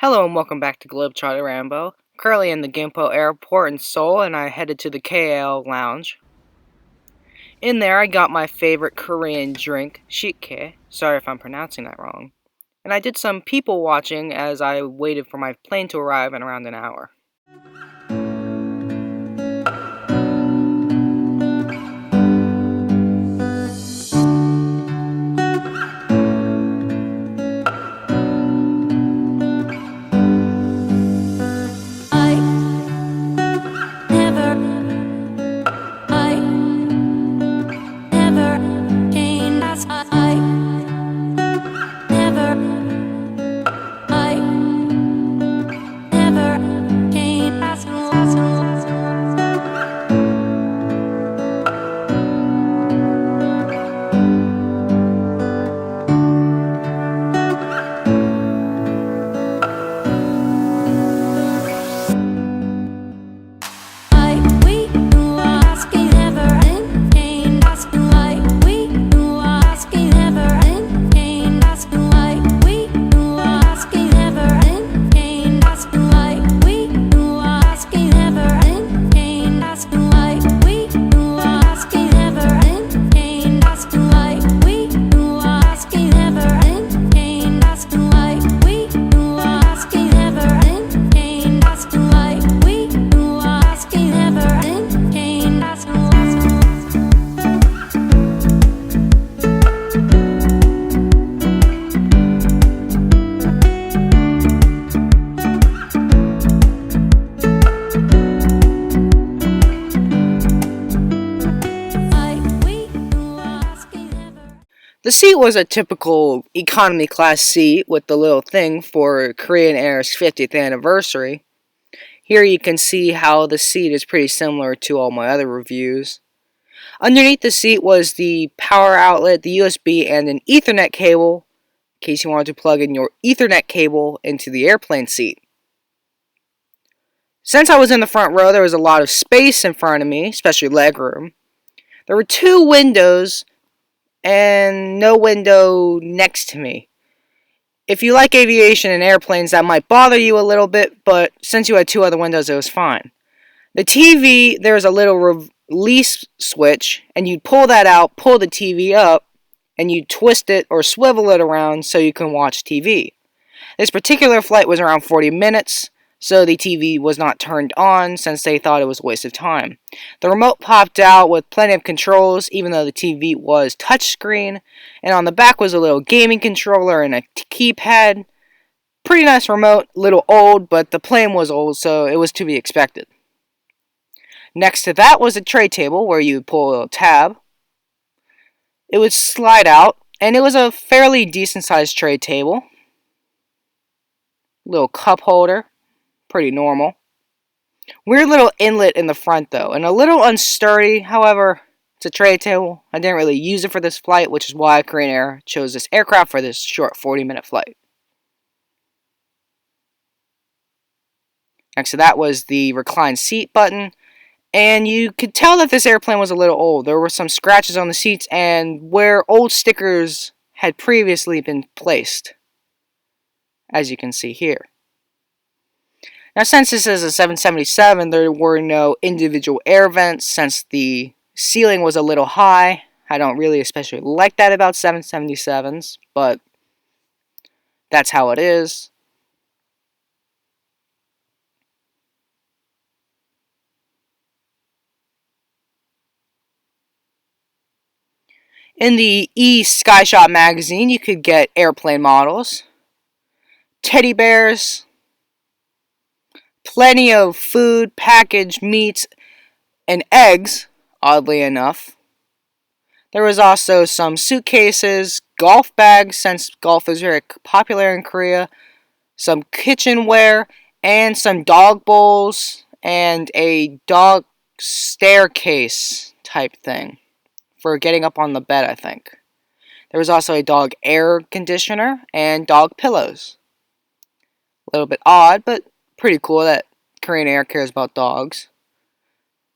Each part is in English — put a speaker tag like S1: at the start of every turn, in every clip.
S1: Hello and welcome back to Globetrotter Rambo. Currently in the Gimpo airport in Seoul, and I headed to the KL lounge. In there I got my favorite Korean drink, shike. Sorry if I'm pronouncing that wrong. And I did some people watching as I waited for my plane to arrive in around an hour. The seat was a typical economy class seat with the little thing for Korean Air's 50th anniversary. Here you can see how the seat is pretty similar to all my other reviews. Underneath the seat was the power outlet, the USB, and an Ethernet cable, in case you wanted to plug in your Ethernet cable into the airplane seat. Since I was in the front row, there was a lot of space in front of me, especially legroom. There were two windows and no window next to me. If you like aviation and airplanes, that might bother you a little bit, but since you had two other windows, it was fine. The TV, there's a little release switch, and you'd pull that out, pull the TV up, and you'd twist it or swivel it around so you can watch TV. This particular flight was around 40 minutes, so the TV was not turned on since they thought it was a waste of time. The remote popped out with plenty of controls, even though the TV was touchscreen, and on the back was a little gaming controller and a keypad. Pretty nice remote, little old, but the plane was old, so it was to be expected. Next to that was a tray table where you pull a tab. It would slide out, and it was a fairly decent sized tray table. Little cup holder. Pretty normal. Weird little inlet in the front though, and a little unsturdy. However, it's a tray table. I didn't really use it for this flight, which is why Korean Air chose this aircraft for this short 40-minute flight. Next to that was the recline seat button, and you could tell that this airplane was a little old. There were some scratches on the seats and where old stickers had previously been placed, as you can see here. Now, since this is a 777, there were no individual air vents since the ceiling was a little high. I don't really especially like that about 777s, but that's how it is. In the Skysshot magazine, you could get airplane models, teddy bears, plenty of food, packaged meats, and eggs, oddly enough. There was also some suitcases, golf bags, since golf is very popular in Korea, some kitchenware, and some dog bowls, and a dog staircase type thing for getting up on the bed, I think. There was also a dog air conditioner and dog pillows. A little bit odd, but pretty cool that Korean Air cares about dogs.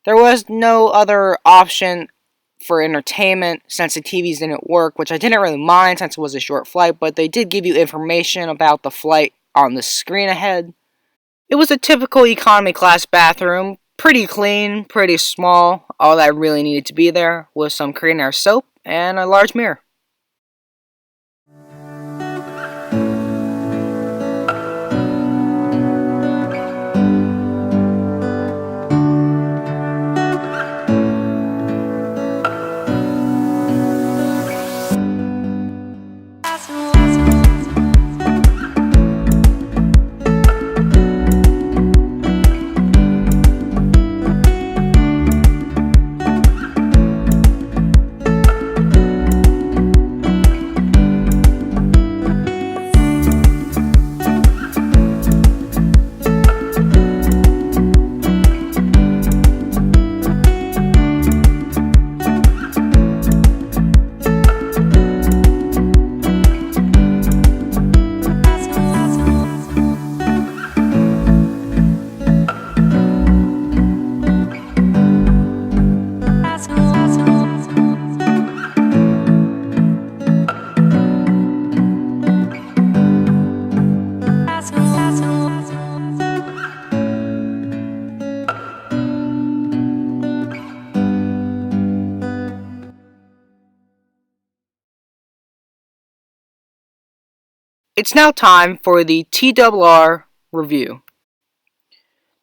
S1: There was no other option for entertainment since the TVs didn't work, which I didn't really mind since it was a short flight, but they did give you information about the flight on the screen ahead. It was a typical economy class bathroom, pretty clean, pretty small. All that really needed to be there was some Korean Air soap and a large mirror. It's now time for the TRR review.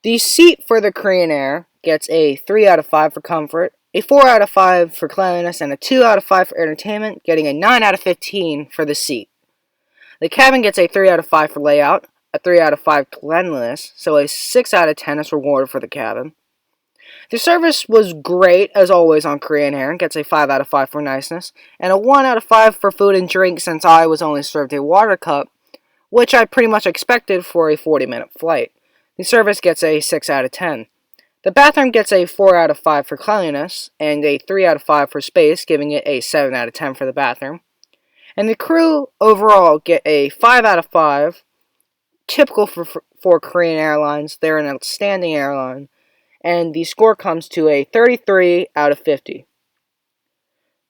S1: The seat for the Korean Air gets a 3 out of 5 for comfort, a 4 out of 5 for cleanliness, and a 2 out of 5 for entertainment, getting a 9 out of 15 for the seat. The cabin gets a 3 out of 5 for layout, a 3 out of 5 cleanliness, so a 6 out of 10 is rewarded for the cabin. The service was great, as always, on Korean Air, and gets a 5 out of 5 for niceness, and a 1 out of 5 for food and drink since I was only served a water cup, which I pretty much expected for a 40-minute flight. The service gets a 6 out of 10. The bathroom gets a 4 out of 5 for cleanliness, and a 3 out of 5 for space, giving it a 7 out of 10 for the bathroom. And the crew overall get a 5 out of 5, typical for Korean Airlines. They're an outstanding airline. And the score comes to a 33 out of 50.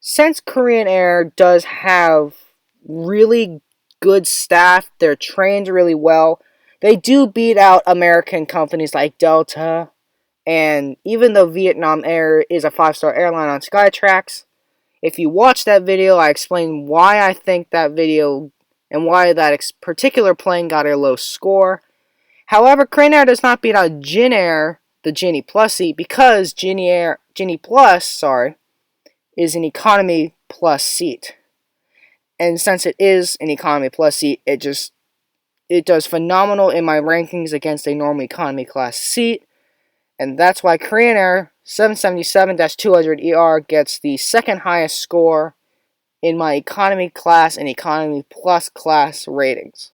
S1: Since Korean Air does have really good staff, they're trained really well, they do beat out American companies like Delta, and even though Vietnam Air is a 5-star airline on Skytrax, if you watch that video, I explain why I think that video and why that particular plane got a low score. However, Korean Air does not beat out Jin Air, the Genie Plus seat, because Genie Plus, is an Economy Plus seat. And since it is an Economy Plus seat, it does phenomenal in my rankings against a normal economy class seat. And that's why Korean Air 777-200ER gets the second highest score in my economy class and economy plus class ratings.